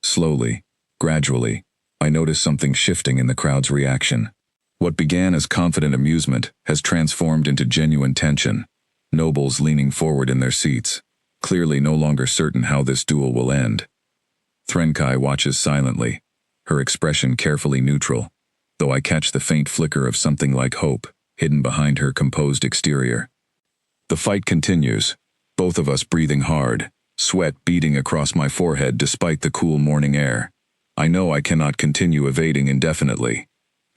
Slowly, gradually, I notice something shifting in the crowd's reaction. What began as confident amusement has transformed into genuine tension, nobles leaning forward in their seats, clearly no longer certain how this duel will end. Threnkai watches silently, her expression carefully neutral, though I catch the faint flicker of something like hope hidden behind her composed exterior. The fight continues, both of us breathing hard, sweat beading across my forehead despite the cool morning air. I know I cannot continue evading indefinitely.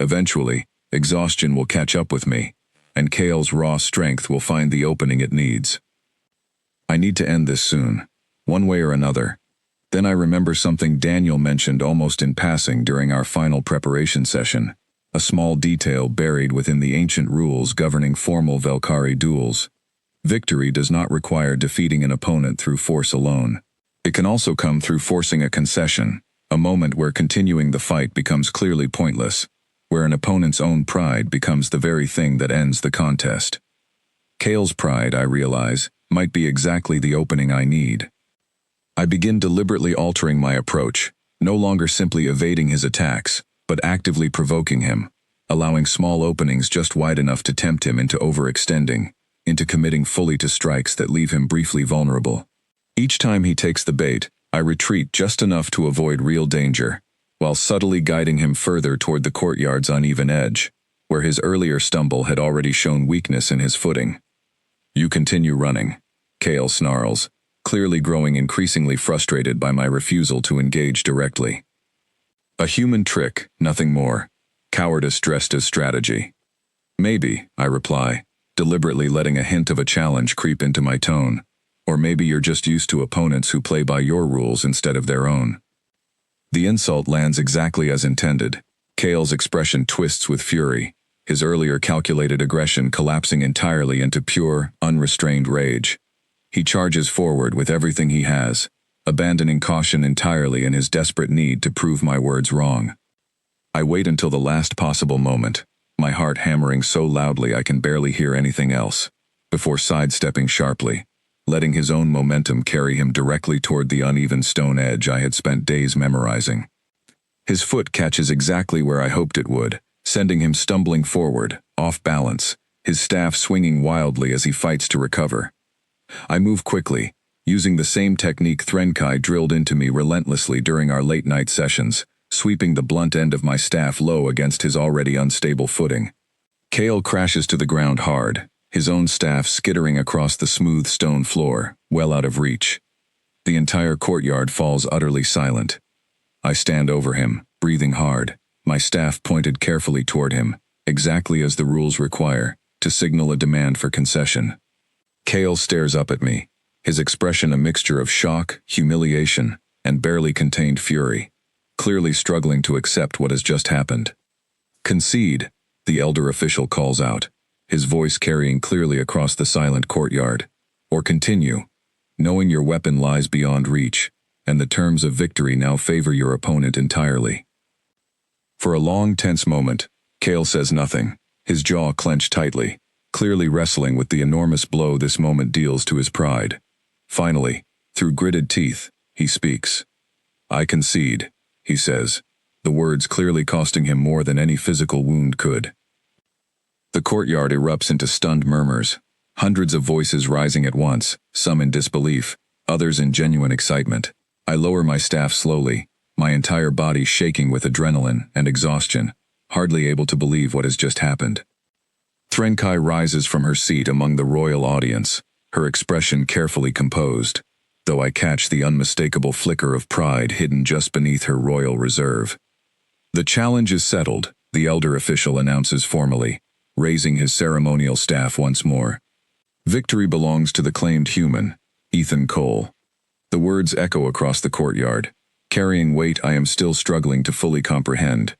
Eventually, exhaustion will catch up with me, and Kale's raw strength will find the opening it needs. I need to end this soon, one way or another. Then I remember something Daniel mentioned almost in passing during our final preparation session, a small detail buried within the ancient rules governing formal Velkhari duels. Victory does not require defeating an opponent through force alone. It can also come through forcing a concession, a moment where continuing the fight becomes clearly pointless, where an opponent's own pride becomes the very thing that ends the contest. Kale's pride, I realize, might be exactly the opening I need. I begin deliberately altering my approach, no longer simply evading his attacks, but actively provoking him, allowing small openings just wide enough to tempt him into overextending, into committing fully to strikes that leave him briefly vulnerable. Each time he takes the bait, I retreat just enough to avoid real danger, while subtly guiding him further toward the courtyard's uneven edge, where his earlier stumble had already shown weakness in his footing. You continue running, Kale snarls, clearly growing increasingly frustrated by my refusal to engage directly. A human trick, nothing more. Cowardice dressed as strategy. Maybe, I reply, deliberately letting a hint of a challenge creep into my tone. Or maybe you're just used to opponents who play by your rules instead of their own. The insult lands exactly as intended. Kale's expression twists with fury, his earlier calculated aggression collapsing entirely into pure, unrestrained rage. He charges forward with everything he has, abandoning caution entirely in his desperate need to prove my words wrong. I wait until the last possible moment, my heart hammering so loudly I can barely hear anything else, before sidestepping sharply, letting his own momentum carry him directly toward the uneven stone edge I had spent days memorizing. His foot catches exactly where I hoped it would, sending him stumbling forward, off balance, his staff swinging wildly as he fights to recover. I move quickly, using the same technique Threnkai drilled into me relentlessly during our late-night sessions, sweeping the blunt end of my staff low against his already unstable footing. Kale crashes to the ground hard, his own staff skittering across the smooth stone floor, well out of reach. The entire courtyard falls utterly silent. I stand over him, breathing hard, my staff pointed carefully toward him, exactly as the rules require, to signal a demand for concession. Kale stares up at me, his expression a mixture of shock, humiliation, and barely contained fury, clearly struggling to accept what has just happened. Concede, the elder official calls out, his voice carrying clearly across the silent courtyard. Or continue, knowing your weapon lies beyond reach, and the terms of victory now favor your opponent entirely. For a long, tense moment, Kale says nothing, his jaw clenched tightly, clearly wrestling with the enormous blow this moment deals to his pride. Finally, through gritted teeth, he speaks. I concede, he says, the words clearly costing him more than any physical wound could. The courtyard erupts into stunned murmurs, hundreds of voices rising at once, some in disbelief, others in genuine excitement. I lower my staff slowly, my entire body shaking with adrenaline and exhaustion, hardly able to believe what has just happened. Threnkai rises from her seat among the royal audience, her expression carefully composed, though I catch the unmistakable flicker of pride hidden just beneath her royal reserve. The challenge is settled, the elder official announces formally, raising his ceremonial staff once more. Victory belongs to the claimed human, Ethan Cole. The words echo across the courtyard, carrying weight I am still struggling to fully comprehend.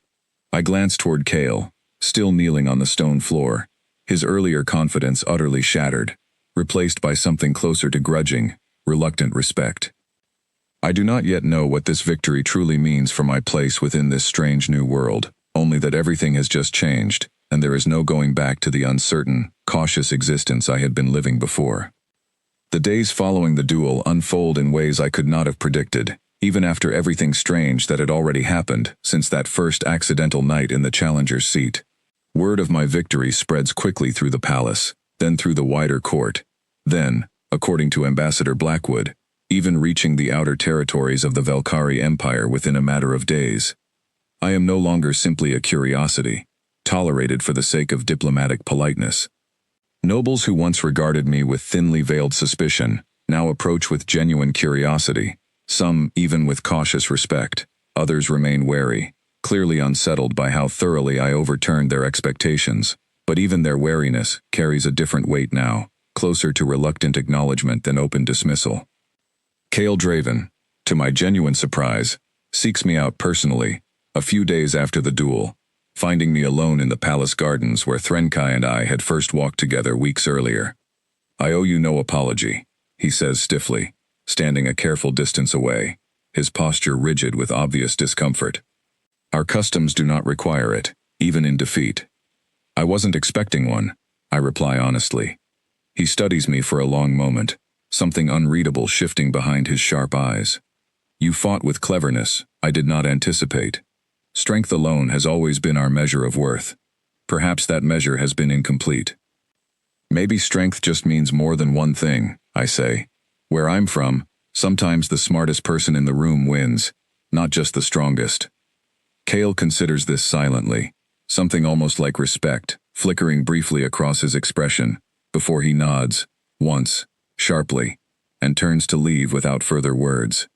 I glance toward Cale, still kneeling on the stone floor, his earlier confidence utterly shattered, replaced by something closer to grudging, reluctant respect. I do not yet know what this victory truly means for my place within this strange new world, only that everything has just changed, and there is no going back to the uncertain, cautious existence I had been living before. The days following the duel unfold in ways I could not have predicted, even after everything strange that had already happened since that first accidental night in the challenger's seat. Word of my victory spreads quickly through the palace, then through the wider court, then, according to Ambassador Blackwood, even reaching the outer territories of the Velkari Empire within a matter of days. I am no longer simply a curiosity, tolerated for the sake of diplomatic politeness. Nobles who once regarded me with thinly veiled suspicion now approach with genuine curiosity, some even with cautious respect, others remain wary, clearly unsettled by how thoroughly I overturned their expectations, but even their wariness carries a different weight now, closer to reluctant acknowledgement than open dismissal. Cale Draven, to my genuine surprise, seeks me out personally, a few days after the duel, finding me alone in the palace gardens where Threnkai and I had first walked together weeks earlier. I owe you no apology, he says stiffly, standing a careful distance away, his posture rigid with obvious discomfort. Our customs do not require it, even in defeat. I wasn't expecting one, I reply honestly. He studies me for a long moment, something unreadable shifting behind his sharp eyes. You fought with cleverness, I did not anticipate. Strength alone has always been our measure of worth. Perhaps that measure has been incomplete. Maybe strength just means more than one thing, I say. Where I'm from, sometimes the smartest person in the room wins, not just the strongest. Cale considers this silently, something almost like respect, flickering briefly across his expression, before he nods, once, sharply, and turns to leave without further words.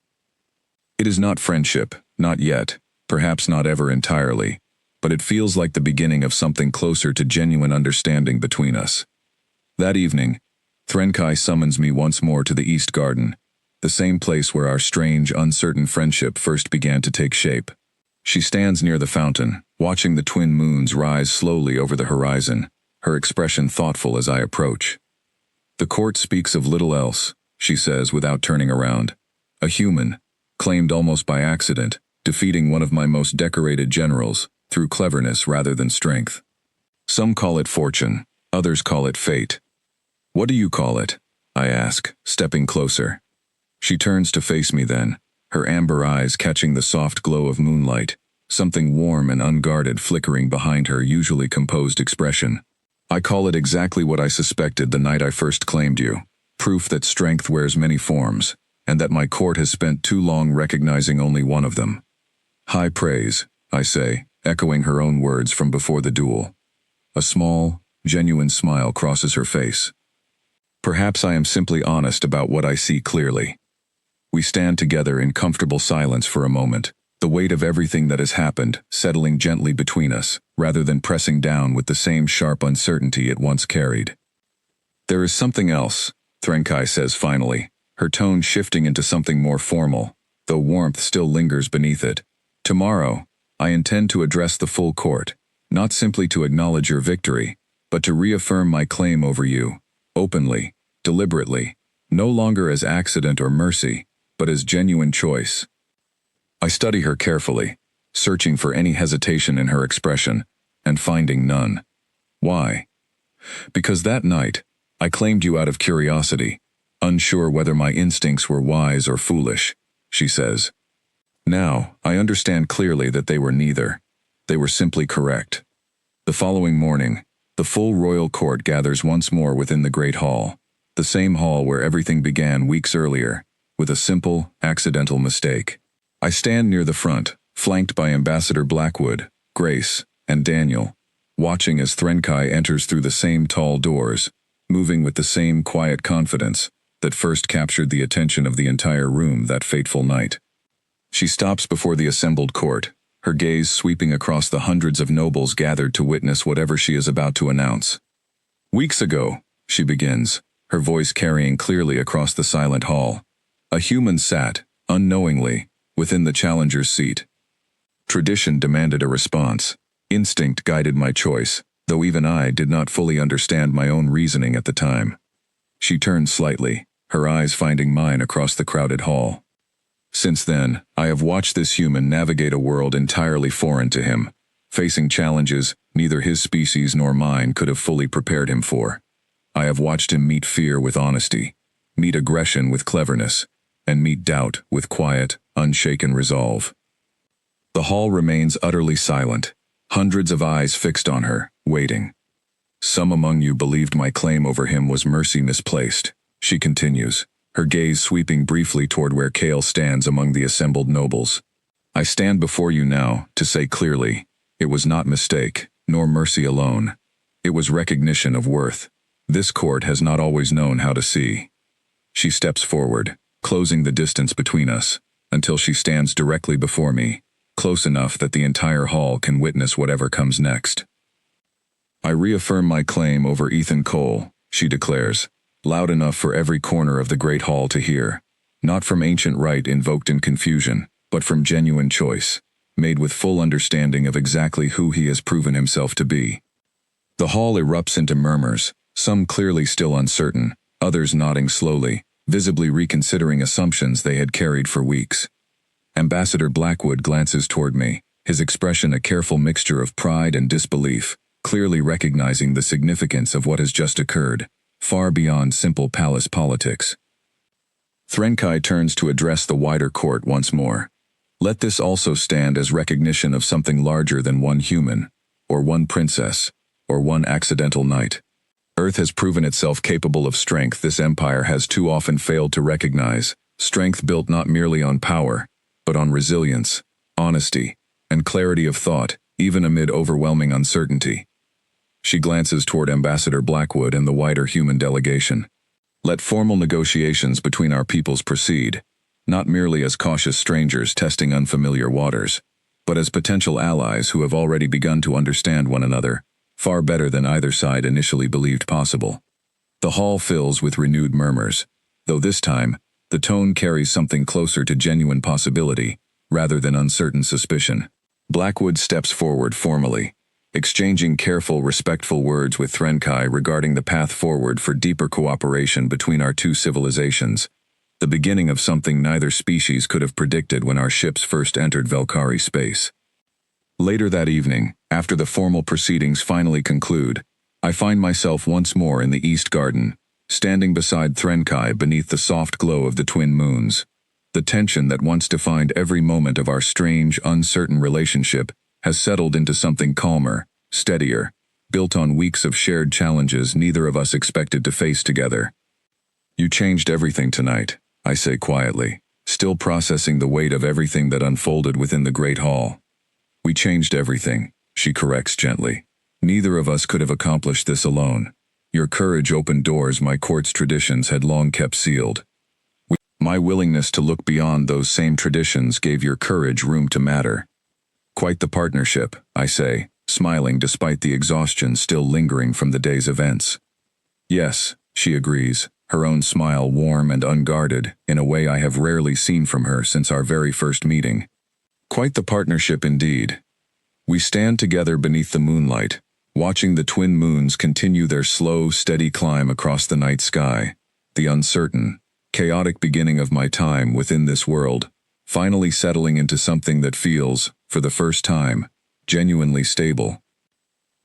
It is not friendship, not yet, perhaps not ever entirely, but it feels like the beginning of something closer to genuine understanding between us. That evening, Threnkai summons me once more to the East Garden, the same place where our strange, uncertain friendship first began to take shape. She stands near the fountain, watching the twin moons rise slowly over the horizon, her expression thoughtful as I approach. The court speaks of little else, she says without turning around. A human, claimed almost by accident, defeating one of my most decorated generals, through cleverness rather than strength. Some call it fortune, others call it fate. What do you call it? I ask, stepping closer. She turns to face me then, her amber eyes catching the soft glow of moonlight, something warm and unguarded flickering behind her usually composed expression. I call it exactly what I suspected the night I first claimed you, proof that strength wears many forms, and that my court has spent too long recognizing only one of them. High praise, I say, echoing her own words from before the duel. A small, genuine smile crosses her face. Perhaps I am simply honest about what I see clearly. We stand together in comfortable silence for a moment, the weight of everything that has happened settling gently between us, rather than pressing down with the same sharp uncertainty it once carried. There is something else, Threnkai says finally, her tone shifting into something more formal, though warmth still lingers beneath it. Tomorrow, I intend to address the full court, not simply to acknowledge your victory, but to reaffirm my claim over you, openly, deliberately, no longer as accident or mercy, but as genuine choice. I study her carefully, searching for any hesitation in her expression, and finding none. Why? Because that night, I claimed you out of curiosity, unsure whether my instincts were wise or foolish, she says. Now, I understand clearly that they were neither. They were simply correct. The following morning, The full royal court gathers once more within the Great Hall, the same hall where everything began weeks earlier, with a simple, accidental mistake. I stand near the front, flanked by Ambassador Blackwood, Grace, and Daniel, watching as Threnkai enters through the same tall doors, moving with the same quiet confidence that first captured the attention of the entire room that fateful night. She stops before the assembled court, her gaze sweeping across the hundreds of nobles gathered to witness whatever she is about to announce. Weeks ago, she begins, her voice carrying clearly across the silent hall, a human sat, unknowingly, within the challenger's seat. Tradition demanded a response. Instinct guided my choice, though even I did not fully understand my own reasoning at the time. She turned slightly, her eyes finding mine across the crowded hall. Since then, I have watched this human navigate a world entirely foreign to him, facing challenges neither his species nor mine could have fully prepared him for. I have watched him meet fear with honesty, meet aggression with cleverness, and meet doubt with quiet, unshaken resolve. The hall remains utterly silent, hundreds of eyes fixed on her, waiting. Some among you believed my claim over him was mercy misplaced, she continues, her gaze sweeping briefly toward where Kale stands among the assembled nobles. I stand before you now to say clearly, it was not mistake, nor mercy alone. It was recognition of worth. This court has not always known how to see. She steps forward, closing the distance between us, until she stands directly before me, close enough that the entire hall can witness whatever comes next. I reaffirm my claim over Ethan Cole, she declares, loud enough for every corner of the great hall to hear, not from ancient right invoked in confusion, but from genuine choice, made with full understanding of exactly who he has proven himself to be. The hall erupts into murmurs, some clearly still uncertain, others nodding slowly, visibly reconsidering assumptions they had carried for weeks. Ambassador Blackwood glances toward me, his expression a careful mixture of pride and disbelief, clearly recognizing the significance of what has just occurred, far beyond simple palace politics. Threnkai turns to address the wider court once more. Let this also stand as recognition of something larger than one human, or one princess, or one accidental knight. Earth has proven itself capable of strength this empire has too often failed to recognize, strength built not merely on power, but on resilience, honesty, and clarity of thought, even amid overwhelming uncertainty. She glances toward Ambassador Blackwood and the wider human delegation. Let formal negotiations between our peoples proceed, not merely as cautious strangers testing unfamiliar waters, but as potential allies who have already begun to understand one another, far better than either side initially believed possible. The hall fills with renewed murmurs, though this time, the tone carries something closer to genuine possibility, rather than uncertain suspicion. Blackwood steps forward formally, exchanging careful, respectful words with Threnkai regarding the path forward for deeper cooperation between our two civilizations, the beginning of something neither species could have predicted when our ships first entered Velkari space. Later that evening, after the formal proceedings finally conclude, I find myself once more in the East Garden, standing beside Threnkai beneath the soft glow of the twin moons. The tension that once defined every moment of our strange, uncertain relationship has settled into something calmer, steadier, built on weeks of shared challenges neither of us expected to face together. You changed everything tonight, I say quietly, still processing the weight of everything that unfolded within the Great Hall. We changed everything, she corrects gently. Neither of us could have accomplished this alone. Your courage opened doors my court's traditions had long kept sealed. My willingness to look beyond those same traditions gave your courage room to matter. Quite the partnership, I say, smiling despite the exhaustion still lingering from the day's events. Yes, she agrees, her own smile warm and unguarded, in a way I have rarely seen from her since our very first meeting. Quite the partnership indeed. We stand together beneath the moonlight, watching the twin moons continue their slow, steady climb across the night sky, the uncertain, chaotic beginning of my time within this world, finally settling into something that feels, for the first time, genuinely stable.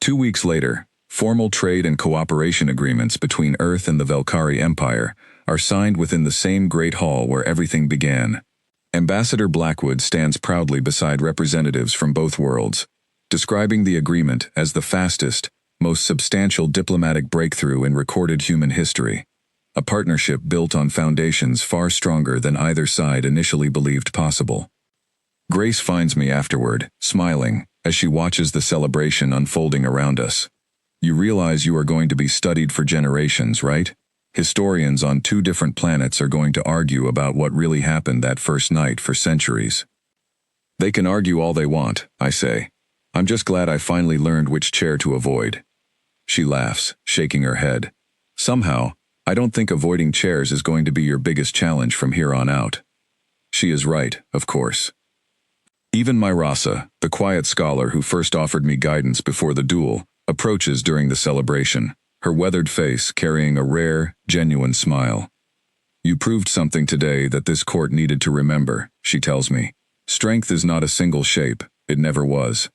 2 weeks later, formal trade and cooperation agreements between Earth and the Velkari Empire are signed within the same great hall where everything began. Ambassador Blackwood stands proudly beside representatives from both worlds, describing the agreement as the fastest, most substantial diplomatic breakthrough in recorded human history. A partnership built on foundations far stronger than either side initially believed possible. Grace finds me afterward, smiling, as she watches the celebration unfolding around us. You realize you are going to be studied for generations, right? Historians on 2 different planets are going to argue about what really happened that first night for centuries. They can argue all they want, I say. I'm just glad I finally learned which chair to avoid. She laughs, shaking her head. Somehow, I don't think avoiding chairs is going to be your biggest challenge from here on out. She is right, of course. Even Myrasa, the quiet scholar who first offered me guidance before the duel, approaches during the celebration, her weathered face carrying a rare, genuine smile. You proved something today that this court needed to remember, she tells me. Strength is not a single shape, it never was.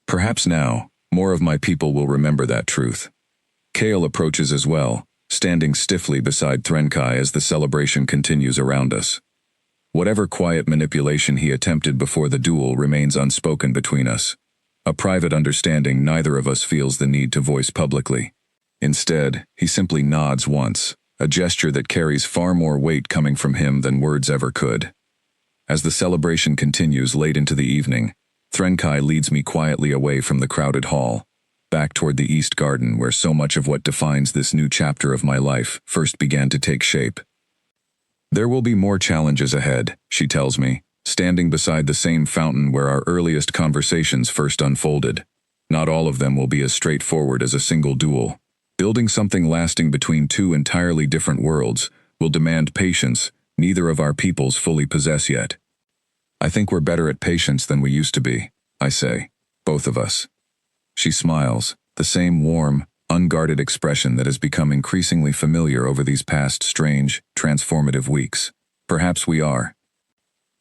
Perhaps now, more of my people will remember that truth. Kale approaches as well, standing stiffly beside Threnkai as the celebration continues around us. Whatever quiet manipulation he attempted before the duel remains unspoken between us. A private understanding neither of us feels the need to voice publicly. Instead, he simply nods once, a gesture that carries far more weight coming from him than words ever could. As the celebration continues late into the evening, Threnkai leads me quietly away from the crowded hall, back toward the East Garden where so much of what defines this new chapter of my life first began to take shape. There will be more challenges ahead, she tells me, standing beside the same fountain where our earliest conversations first unfolded. Not all of them will be as straightforward as a single duel. Building something lasting between 2 entirely different worlds will demand patience neither of our peoples fully possess yet. I think we're better at patience than we used to be, I say, both of us. She smiles, the same warm, unguarded expression that has become increasingly familiar over these past strange, transformative weeks. Perhaps we are.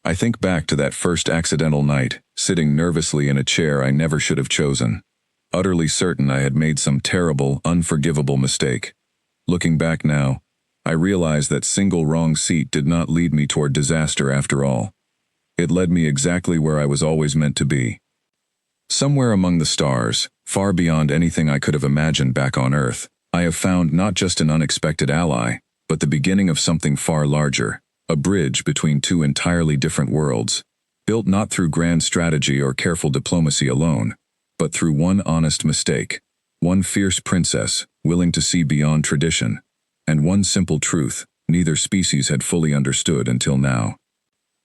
I think back to that first accidental night, sitting nervously in a chair I never should have chosen, utterly certain I had made some terrible, unforgivable mistake. Looking back now, I realize that single wrong seat did not lead me toward disaster after all. It led me exactly where I was always meant to be. Somewhere among the stars, far beyond anything I could have imagined back on Earth, I have found not just an unexpected ally, but the beginning of something far larger, a bridge between 2 entirely different worlds, built not through grand strategy or careful diplomacy alone, but through one honest mistake, one fierce princess willing to see beyond tradition, and one simple truth neither species had fully understood until now.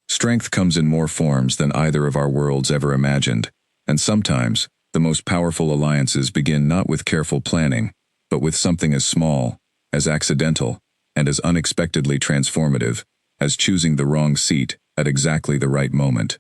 Strength comes in more forms than either of our worlds ever imagined, and sometimes, the most powerful alliances begin not with careful planning, but with something as small, as accidental, and as unexpectedly transformative as choosing the wrong seat at exactly the right moment.